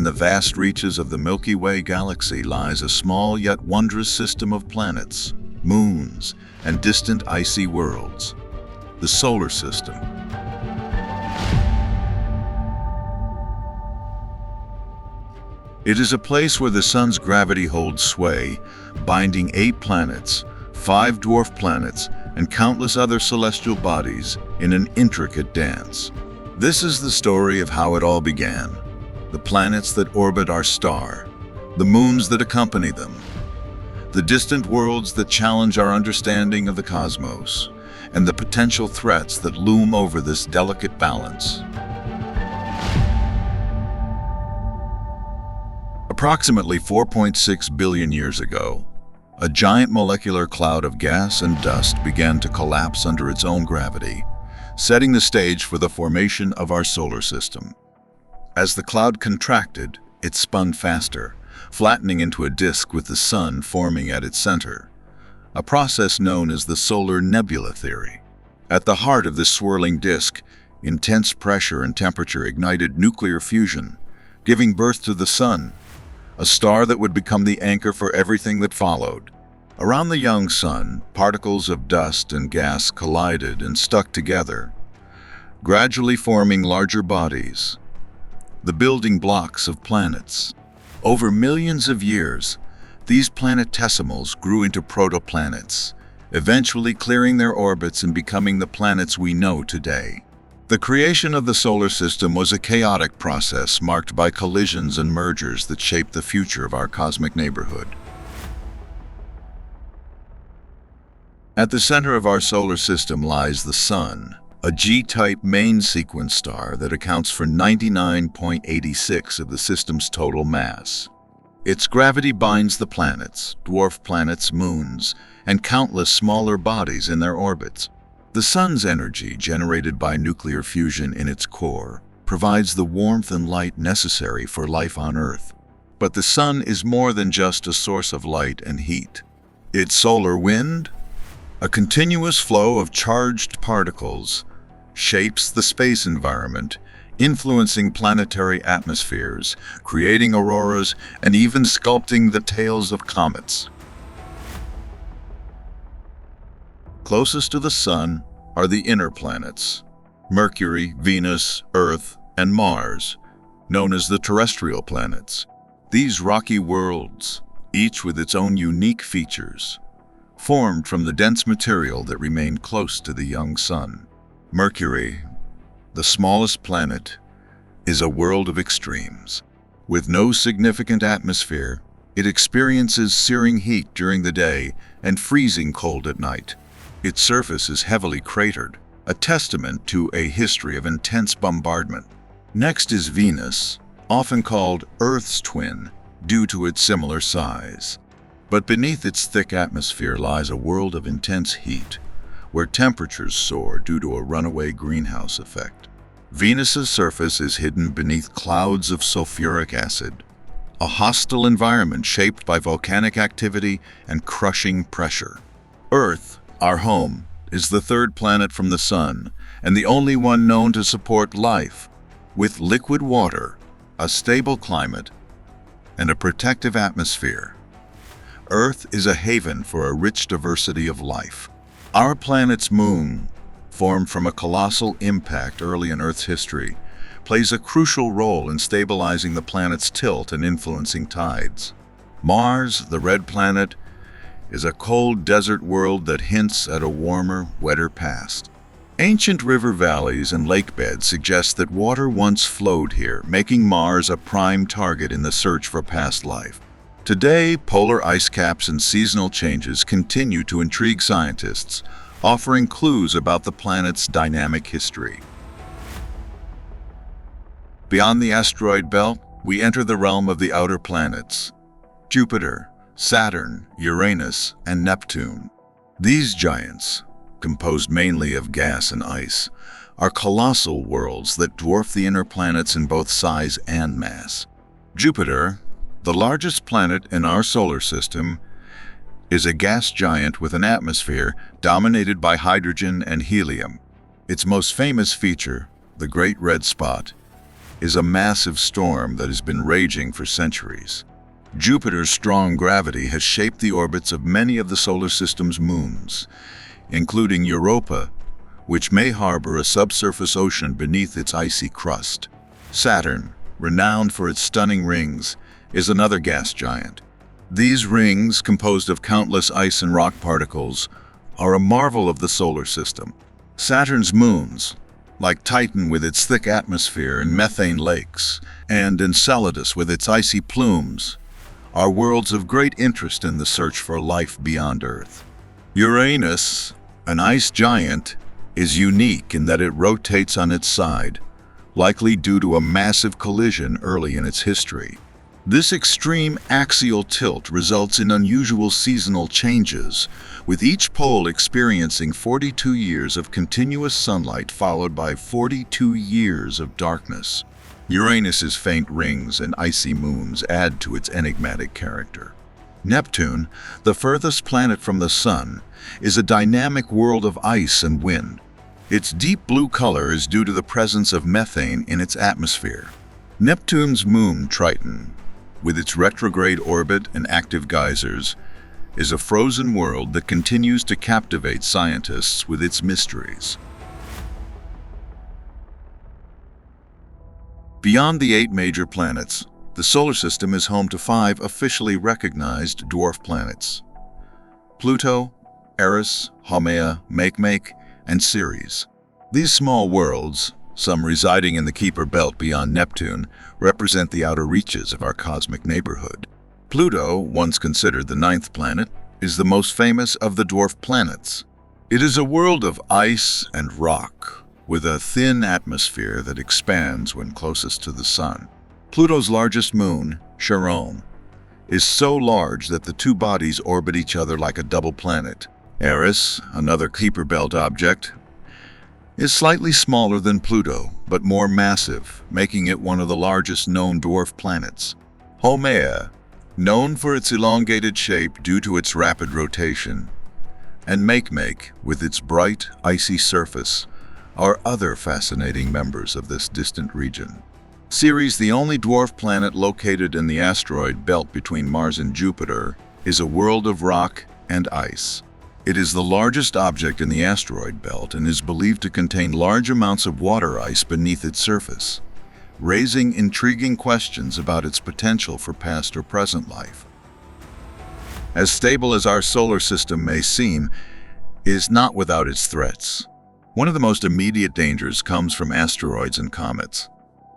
the vast reaches of the Milky Way galaxy lies a small yet wondrous system of planets, moons, and distant icy worlds, the solar system. It is a place where the sun's gravity holds sway, binding 8 planets, 5 dwarf planets, and countless other celestial bodies in an intricate dance. This is the story of how it all began. The planets that orbit our star, the moons that accompany them, the distant worlds that challenge our understanding of the cosmos, and the potential threats that loom over this delicate balance. Approximately 4.6 billion years ago, a giant molecular cloud of gas and dust began to collapse under its own gravity, setting the stage for the formation of our solar system. As the cloud contracted, it spun faster, flattening into a disk with the sun forming at its center, a process known as the solar nebula theory. At the heart of this swirling disk, intense pressure and temperature ignited nuclear fusion, giving birth to the sun, a star that would become the anchor for everything that followed. Around the young sun, particles of dust and gas collided and stuck together, gradually forming larger bodies, the building blocks of planets. Over millions of years, these planetesimals grew into protoplanets, eventually clearing their orbits and becoming the planets we know today. The creation of the solar system was a chaotic process marked by collisions and mergers that shaped the future of our cosmic neighborhood. At the center of our solar system lies the Sun, a G-type main sequence star that accounts for 99.86% of the system's total mass. Its gravity binds the planets, dwarf planets, moons, and countless smaller bodies in their orbits. The Sun's energy, generated by nuclear fusion in its core, provides the warmth and light necessary for life on Earth. But the Sun is more than just a source of light and heat. Its solar wind, a continuous flow of charged particles, shapes the space environment, influencing planetary atmospheres, creating auroras, and even sculpting the tails of comets. Closest to the Sun are the inner planets, Mercury, Venus, Earth, and Mars, known as the terrestrial planets. These rocky worlds, each with its own unique features, formed from the dense material that remained close to the young Sun. Mercury, the smallest planet, is a world of extremes. With no significant atmosphere, it experiences searing heat during the day and freezing cold at night. Its surface is heavily cratered, a testament to a history of intense bombardment. Next is Venus, often called Earth's twin due to its similar size. But beneath its thick atmosphere lies a world of intense heat, where temperatures soar due to a runaway greenhouse effect. Venus's surface is hidden beneath clouds of sulfuric acid, a hostile environment shaped by volcanic activity and crushing pressure. Earth, our home, is the third planet from the Sun, and the only one known to support life, with liquid water, a stable climate, and a protective atmosphere. Earth is a haven for a rich diversity of life. Our planet's moon, formed from a colossal impact early in Earth's history, plays a crucial role in stabilizing the planet's tilt and influencing tides. Mars, the red planet, is a cold desert world that hints at a warmer, wetter past. Ancient river valleys and lake beds suggest that water once flowed here, making Mars a prime target in the search for past life. Today, polar ice caps and seasonal changes continue to intrigue scientists, offering clues about the planet's dynamic history. Beyond the asteroid belt, we enter the realm of the outer planets: Jupiter, Saturn, Uranus, and Neptune. These giants, composed mainly of gas and ice, are colossal worlds that dwarf the inner planets in both size and mass. Jupiter, the largest planet in our solar system, is a gas giant with an atmosphere dominated by hydrogen and helium. Its most famous feature, the Great Red Spot, is a massive storm that has been raging for centuries. Jupiter's strong gravity has shaped the orbits of many of the solar system's moons, including Europa, which may harbor a subsurface ocean beneath its icy crust. Saturn, renowned for its stunning rings, is another gas giant. These rings, composed of countless ice and rock particles, are a marvel of the solar system. Saturn's moons, like Titan with its thick atmosphere and methane lakes, and Enceladus with its icy plumes, are worlds of great interest in the search for life beyond Earth. Uranus, an ice giant, is unique in that it rotates on its side, likely due to a massive collision early in its history. This extreme axial tilt results in unusual seasonal changes, with each pole experiencing 42 years of continuous sunlight followed by 42 years of darkness. Uranus's faint rings and icy moons add to its enigmatic character. Neptune, the furthest planet from the Sun, is a dynamic world of ice and wind. Its deep blue color is due to the presence of methane in its atmosphere. Neptune's moon, Triton, with its retrograde orbit and active geysers, is a frozen world that continues to captivate scientists with its mysteries. Beyond the 8 major planets, the solar system is home to 5 officially recognized dwarf planets: Pluto, Eris, Haumea, Makemake, and Ceres. These small worlds, some residing in the Kuiper belt beyond Neptune, represent the outer reaches of our cosmic neighborhood. Pluto, once considered the 9th planet, is the most famous of the dwarf planets. It is a world of ice and rock, with a thin atmosphere that expands when closest to the Sun. Pluto's largest moon, Charon, is so large that the two bodies orbit each other like a double planet. Eris, another Kuiper belt object, is slightly smaller than Pluto, but more massive, making it one of the largest known dwarf planets. Haumea, known for its elongated shape due to its rapid rotation, and Makemake, with its bright, icy surface, are other fascinating members of this distant region. Ceres, the only dwarf planet located in the asteroid belt between Mars and Jupiter, is a world of rock and ice. It is the largest object in the asteroid belt and is believed to contain large amounts of water ice beneath its surface, raising intriguing questions about its potential for past or present life. As stable as our solar system may seem, it is not without its threats. One of the most immediate dangers comes from asteroids and comets.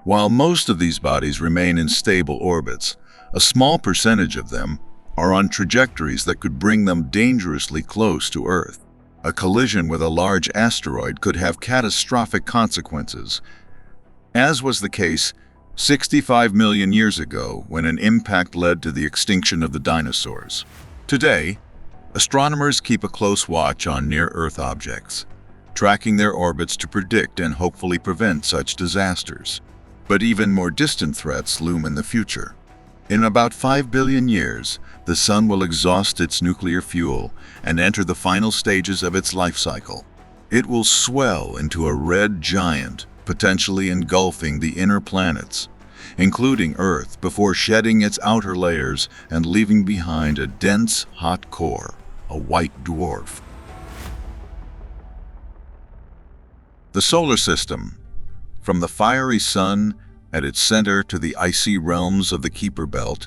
While most of these bodies remain in stable orbits, a small percentage of them are on trajectories that could bring them dangerously close to Earth. A collision with a large asteroid could have catastrophic consequences, as was the case 65 million years ago when an impact led to the extinction of the dinosaurs. Today, astronomers keep a close watch on near-Earth objects, tracking their orbits to predict and hopefully prevent such disasters. But even more distant threats loom in the future. In about 5 billion years, the Sun will exhaust its nuclear fuel and enter the final stages of its life cycle. It will swell into a red giant, potentially engulfing the inner planets, including Earth, before shedding its outer layers and leaving behind a dense, hot core, a white dwarf. The solar system, from the fiery Sun at its center to the icy realms of the Kuiper belt,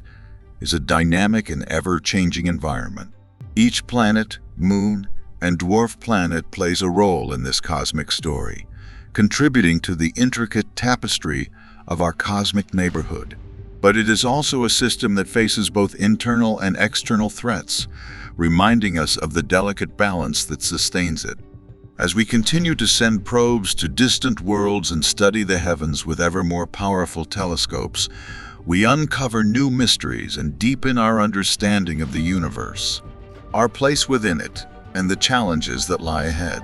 is a dynamic and ever-changing environment. Each planet, moon, and dwarf planet plays a role in this cosmic story, contributing to the intricate tapestry of our cosmic neighborhood. But it is also a system that faces both internal and external threats, reminding us of the delicate balance that sustains it. As we continue to send probes to distant worlds and study the heavens with ever more powerful telescopes, we uncover new mysteries and deepen our understanding of the universe, our place within it, and the challenges that lie ahead.